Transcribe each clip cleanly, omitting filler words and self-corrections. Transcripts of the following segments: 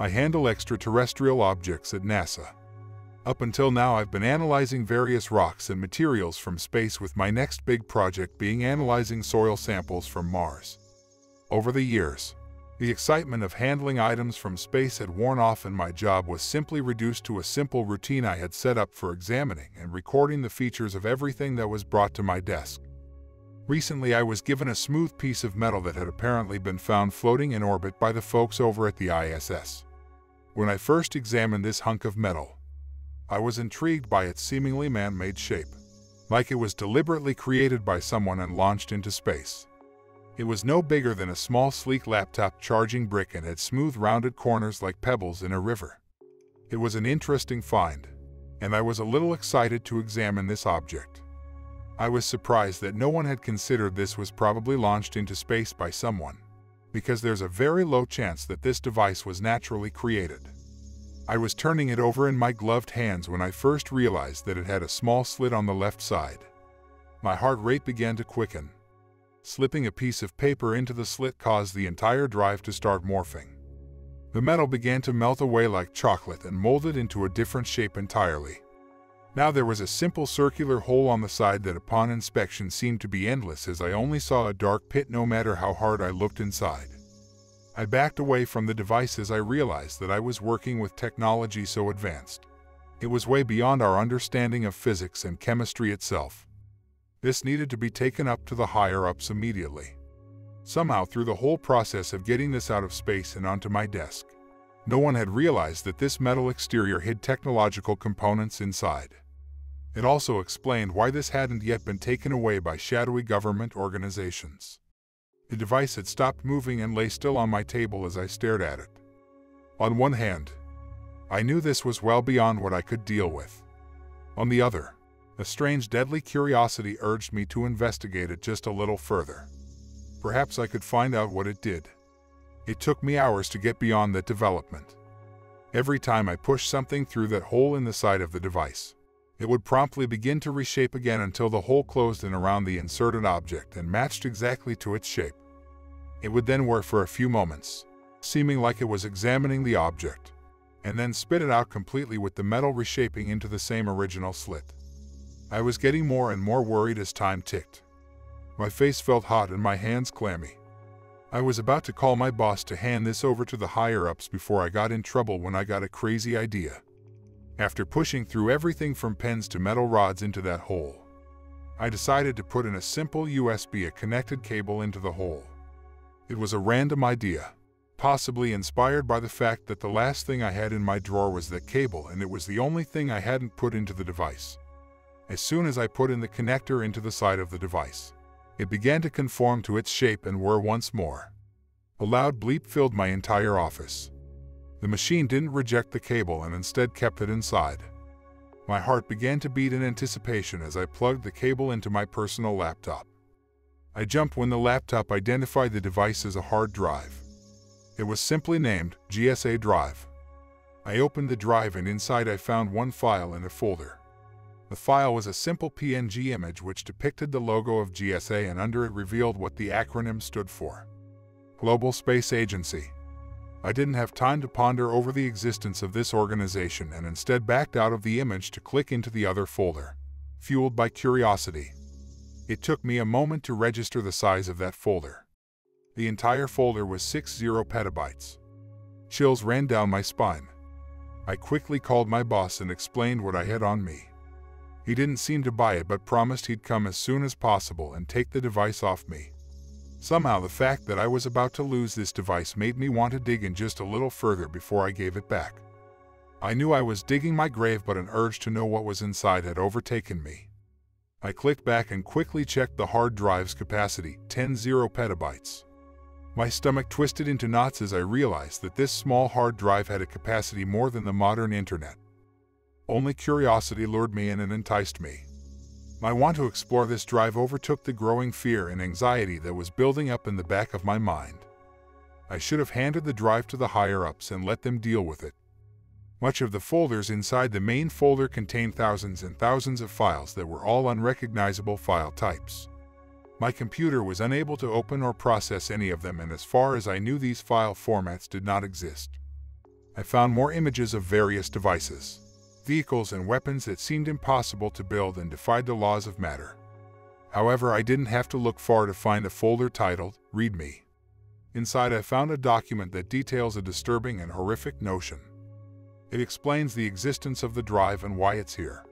I handle extraterrestrial objects at NASA. Up until now, I've been analyzing various rocks and materials from space, with my next big project being analyzing soil samples from Mars. Over the years, the excitement of handling items from space had worn off, and my job was simply reduced to a simple routine I had set up for examining and recording the features of everything that was brought to my desk. Recently, I was given a smooth piece of metal that had apparently been found floating in orbit by the folks over at the ISS. When I first examined this hunk of metal, I was intrigued by its seemingly man-made shape, like it was deliberately created by someone and launched into space. It was no bigger than a small, sleek laptop charging brick and had smooth, rounded corners like pebbles in a river. It was an interesting find, and I was a little excited to examine this object. I was surprised that no one had considered this was probably launched into space by someone, because there's a very low chance that this device was naturally created. I was turning it over in my gloved hands when I first realized that it had a small slit on the left side. My heart rate began to quicken. Slipping a piece of paper into the slit caused the entire drive to start morphing. The metal began to melt away like chocolate and molded into a different shape entirely. Now there was a simple circular hole on the side that upon inspection seemed to be endless, as I only saw a dark pit no matter how hard I looked inside. I backed away from the device as I realized that I was working with technology so advanced. It was way beyond our understanding of physics and chemistry itself. This needed to be taken up to the higher-ups immediately. Somehow, through the whole process of getting this out of space and onto my desk, no one had realized that this metal exterior hid technological components inside. It also explained why this hadn't yet been taken away by shadowy government organizations. The device had stopped moving and lay still on my table as I stared at it. On one hand, I knew this was well beyond what I could deal with. On the other, a strange, deadly curiosity urged me to investigate it just a little further. Perhaps I could find out what it did. It took me hours to get beyond that development. Every time I pushed something through that hole in the side of the device, it would promptly begin to reshape again until the hole closed in around the inserted object and matched exactly to its shape. It would then work for a few moments, seeming like it was examining the object, and then spit it out completely with the metal reshaping into the same original slit. I was getting more and more worried as time ticked. My face felt hot and my hands clammy. I was about to call my boss to hand this over to the higher-ups before I got in trouble when I got a crazy idea. After pushing through everything from pens to metal rods into that hole, I decided to put in a simple USB, a connected cable, into the hole. It was a random idea, possibly inspired by the fact that the last thing I had in my drawer was that cable, and it was the only thing I hadn't put into the device. As soon as I put in the connector into the side of the device, it began to conform to its shape and whir once more. A loud bleep filled my entire office. The machine didn't reject the cable and instead kept it inside. My heart began to beat in anticipation as I plugged the cable into my personal laptop. I jumped when the laptop identified the device as a hard drive. It was simply named GSA drive. I opened the drive and inside I found one file in a folder. The file was a simple PNG image which depicted the logo of GSA, and under it revealed what the acronym stood for: Global Space Agency. I didn't have time to ponder over the existence of this organization and instead backed out of the image to click into the other folder, fueled by curiosity. It took me a moment to register the size of that folder. The entire folder was 60 petabytes. Chills ran down my spine. I quickly called my boss and explained what I had on me. He didn't seem to buy it but promised he'd come as soon as possible and take the device off me. Somehow the fact that I was about to lose this device made me want to dig in just a little further before I gave it back. I knew I was digging my grave, but an urge to know what was inside had overtaken me. I clicked back and quickly checked the hard drive's capacity, 10 petabytes. My stomach twisted into knots as I realized that this small hard drive had a capacity more than the modern internet. Only curiosity lured me in and enticed me. My want to explore this drive overtook the growing fear and anxiety that was building up in the back of my mind. I should have handed the drive to the higher-ups and let them deal with it. Much of the folders inside the main folder contained thousands and thousands of files that were all unrecognizable file types. My computer was unable to open or process any of them, and as far as I knew, these file formats did not exist. I found more images of various devices, vehicles and weapons that seemed impossible to build and defied the laws of matter. However, I didn't have to look far to find a folder titled Read Me. Inside, I found a document that details a disturbing and horrific notion. It explains the existence of the drive and why it's here.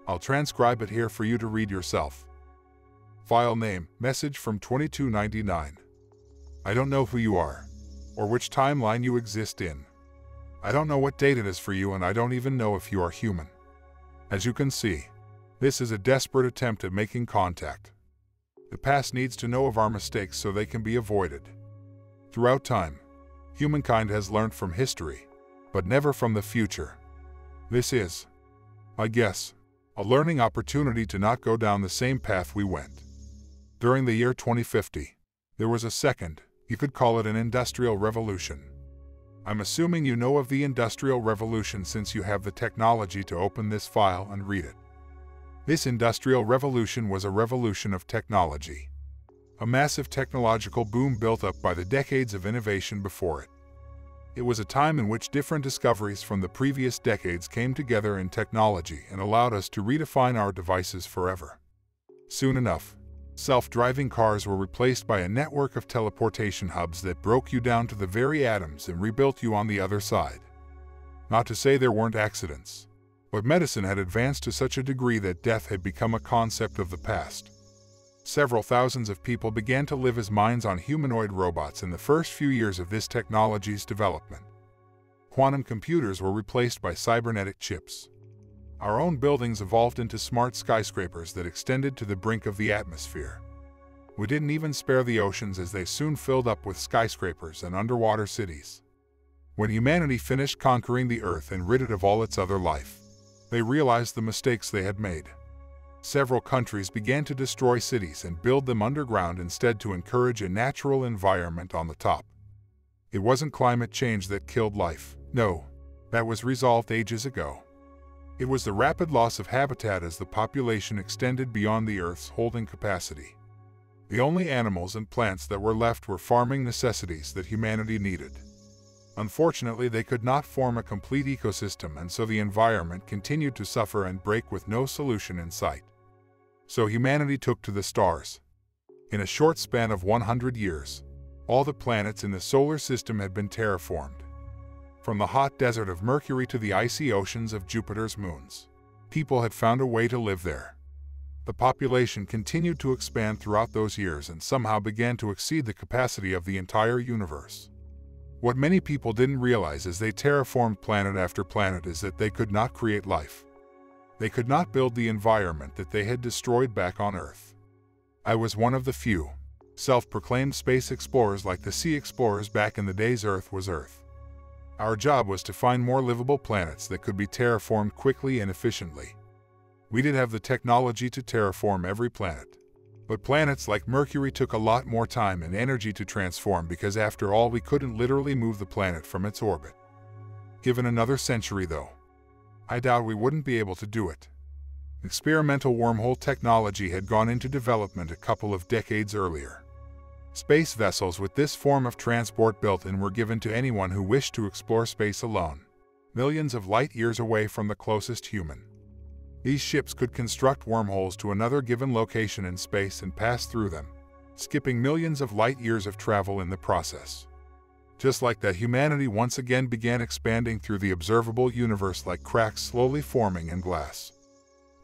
I'll transcribe it here for you to read yourself. File name, message from 2299. I don't know who you are, or which timeline you exist in. I don't know what date it is for you, and I don't even know if you are human. As you can see, this is a desperate attempt at making contact. The past needs to know of our mistakes so they can be avoided. Throughout time, humankind has learned from history, but never from the future. This is, I guess, a learning opportunity to not go down the same path we went. During the year 2050, there was a second, you could call it an industrial revolution. I'm assuming you know of the Industrial Revolution since you have the technology to open this file and read it. This Industrial Revolution was a revolution of technology. A massive technological boom built up by the decades of innovation before it. It was a time in which different discoveries from the previous decades came together in technology and allowed us to redefine our devices forever. Soon enough, self-driving cars were replaced by a network of teleportation hubs that broke you down to the very atoms and rebuilt you on the other side. Not to say there weren't accidents, but medicine had advanced to such a degree that death had become a concept of the past. Several thousands of people began to live as minds on humanoid robots in the first few years of this technology's development. Quantum computers were replaced by cybernetic chips. Our own buildings evolved into smart skyscrapers that extended to the brink of the atmosphere. We didn't even spare the oceans as they soon filled up with skyscrapers and underwater cities. When humanity finished conquering the Earth and rid it of all its other life, they realized the mistakes they had made. Several countries began to destroy cities and build them underground instead to encourage a natural environment on the top. It wasn't climate change that killed life. No, that was resolved ages ago. It was the rapid loss of habitat as the population extended beyond the Earth's holding capacity. The only animals and plants that were left were farming necessities that humanity needed. Unfortunately, they could not form a complete ecosystem, and so the environment continued to suffer and break with no solution in sight. So humanity took to the stars. In a short span of 100 years, all the planets in the solar system had been terraformed. From the hot desert of Mercury to the icy oceans of Jupiter's moons, people had found a way to live there. The population continued to expand throughout those years and somehow began to exceed the capacity of the entire universe. What many people didn't realize as they terraformed planet after planet is that they could not create life. They could not build the environment that they had destroyed back on Earth. I was one of the few self-proclaimed space explorers like the sea explorers back in the days Earth was Earth. Our job was to find more livable planets that could be terraformed quickly and efficiently. We did have the technology to terraform every planet, but planets like Mercury took a lot more time and energy to transform because after all we couldn't literally move the planet from its orbit. Given another century though, I doubt we wouldn't be able to do it. Experimental wormhole technology had gone into development a couple of decades earlier. Space vessels with this form of transport built in were given to anyone who wished to explore space alone, millions of light years away from the closest human. These ships could construct wormholes to another given location in space and pass through them, skipping millions of light years of travel in the process. Just like that, humanity once again began expanding through the observable universe like cracks slowly forming in glass.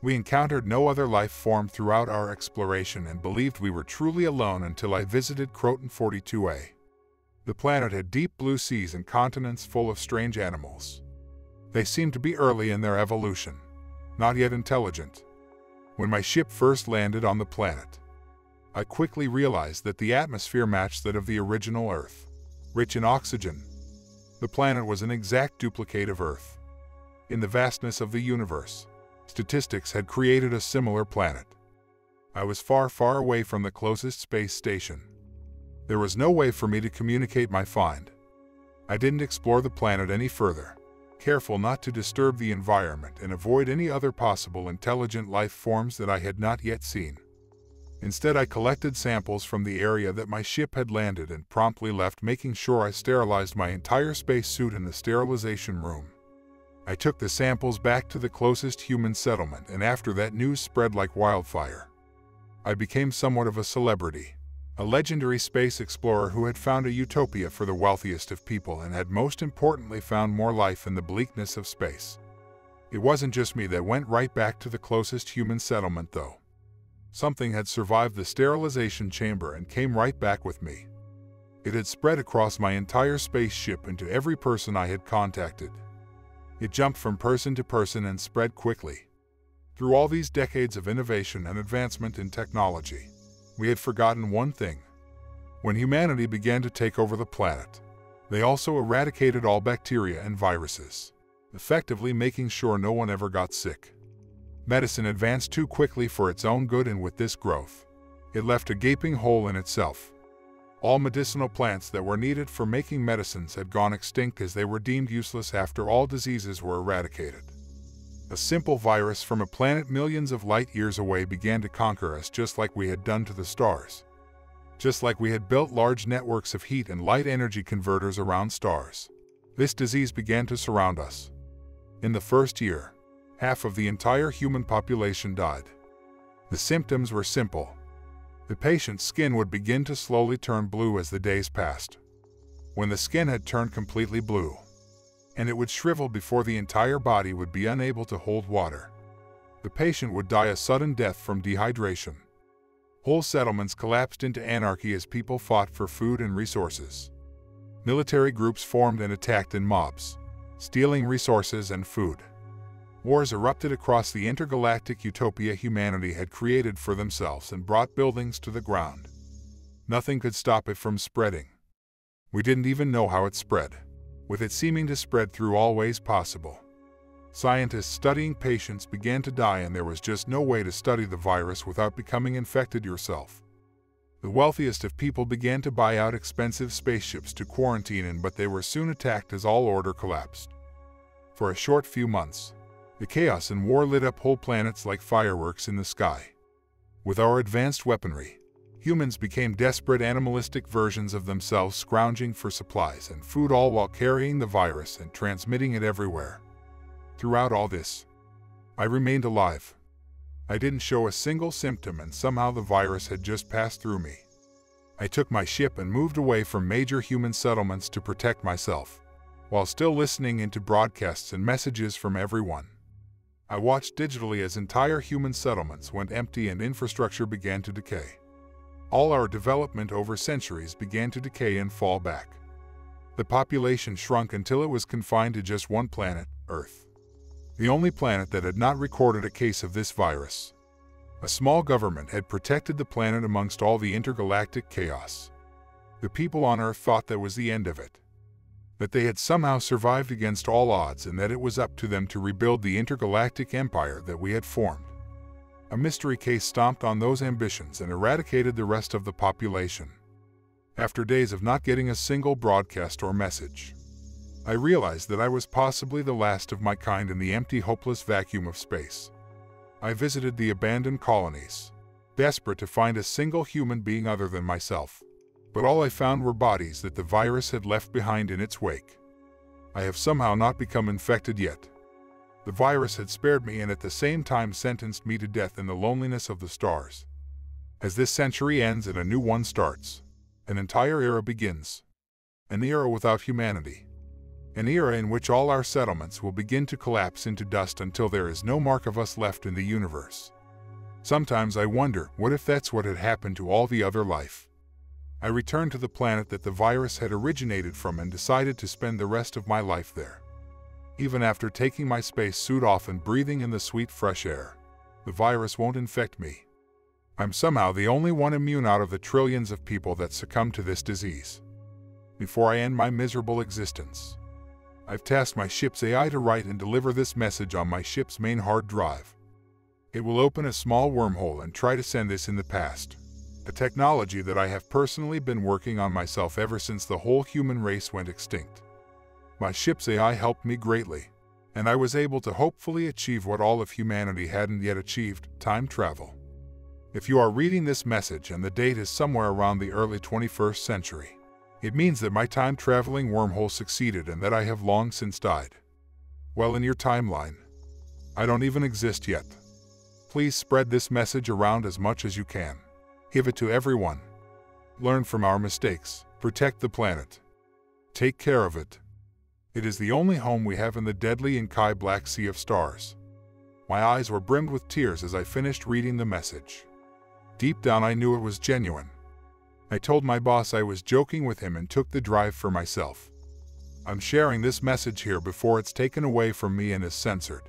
We encountered no other life form throughout our exploration and believed we were truly alone until I visited Croton 42A. The planet had deep blue seas and continents full of strange animals. They seemed to be early in their evolution, not yet intelligent. When my ship first landed on the planet, I quickly realized that the atmosphere matched that of the original Earth, rich in oxygen. The planet was an exact duplicate of Earth. In the vastness of the universe, statistics had created a similar planet. I was far, far away from the closest space station. There was no way for me to communicate my find. I didn't explore the planet any further, careful not to disturb the environment and avoid any other possible intelligent life forms that I had not yet seen. Instead, I collected samples from the area that my ship had landed and promptly left, making sure I sterilized my entire spacesuit in the sterilization room. I took the samples back to the closest human settlement, and after that news spread like wildfire, I became somewhat of a celebrity, a legendary space explorer who had found a utopia for the wealthiest of people and had most importantly found more life in the bleakness of space. It wasn't just me that went right back to the closest human settlement, though. Something had survived the sterilization chamber and came right back with me. It had spread across my entire spaceship and to every person I had contacted. It jumped from person to person and spread quickly. Through all these decades of innovation and advancement in technology, we had forgotten one thing. When humanity began to take over the planet, they also eradicated all bacteria and viruses, effectively making sure no one ever got sick. Medicine advanced too quickly for its own good, and with this growth, it left a gaping hole in itself. All medicinal plants that were needed for making medicines had gone extinct as they were deemed useless after all diseases were eradicated. A simple virus from a planet millions of light years away began to conquer us, just like we had done to the stars. Just like we had built large networks of heat and light energy converters around stars, this disease began to surround us. In the first year, half of the entire human population died. The symptoms were simple. The patient's skin would begin to slowly turn blue as the days passed. When the skin had turned completely blue, and it would shrivel before the entire body would be unable to hold water, the patient would die a sudden death from dehydration. Whole settlements collapsed into anarchy as people fought for food and resources. Military groups formed and attacked in mobs, stealing resources and food. Wars erupted across the intergalactic utopia humanity had created for themselves and brought buildings to the ground. Nothing could stop it from spreading. We didn't even know how it spread, with it seeming to spread through all ways possible. Scientists studying patients began to die, and there was just no way to study the virus without becoming infected yourself. The wealthiest of people began to buy out expensive spaceships to quarantine in, but they were soon attacked as all order collapsed. For a short few months, the chaos and war lit up whole planets like fireworks in the sky. With our advanced weaponry, humans became desperate animalistic versions of themselves, scrounging for supplies and food, all while carrying the virus and transmitting it everywhere. Throughout all this, I remained alive. I didn't show a single symptom, and somehow the virus had just passed through me. I took my ship and moved away from major human settlements to protect myself, while still listening into broadcasts and messages from everyone. I watched digitally as entire human settlements went empty and infrastructure began to decay. All our development over centuries began to decay and fall back. The population shrunk until it was confined to just one planet, Earth. The only planet that had not recorded a case of this virus. A small government had protected the planet amongst all the intergalactic chaos. The people on Earth thought that was the end of it, that they had somehow survived against all odds, and that it was up to them to rebuild the intergalactic empire that we had formed. A mystery case stomped on those ambitions and eradicated the rest of the population. After days of not getting a single broadcast or message, I realized that I was possibly the last of my kind in the empty, hopeless vacuum of space. I visited the abandoned colonies, desperate to find a single human being other than myself. But all I found were bodies that the virus had left behind in its wake. I have somehow not become infected yet. The virus had spared me and at the same time sentenced me to death in the loneliness of the stars. As this century ends and a new one starts, an entire era begins. An era without humanity. An era in which all our settlements will begin to collapse into dust until there is no mark of us left in the universe. Sometimes I wonder, what if that's what had happened to all the other life? I returned to the planet that the virus had originated from and decided to spend the rest of my life there. Even after taking my space suit off and breathing in the sweet fresh air, the virus won't infect me. I'm somehow the only one immune out of the trillions of people that succumb to this disease. Before I end my miserable existence, I've tasked my ship's AI to write and deliver this message on my ship's main hard drive. It will open a small wormhole and try to send this in the past. A technology that I have personally been working on myself ever since the whole human race went extinct. My ship's AI helped me greatly, and I was able to hopefully achieve what all of humanity hadn't yet achieved: time travel. If you are reading this message and the date is somewhere around the early 21st century, it means that my time-traveling wormhole succeeded and that I have long since died. Well, in your timeline, I don't even exist yet. Please spread this message around as much as you can. Give it to everyone. Learn from our mistakes. Protect the planet. Take care of it. It is the only home we have in the deadly Inkai Black Sea of Stars. My eyes were brimmed with tears as I finished reading the message. Deep down I knew it was genuine. I told my boss I was joking with him and took the drive for myself. I'm sharing this message here before it's taken away from me and is censored.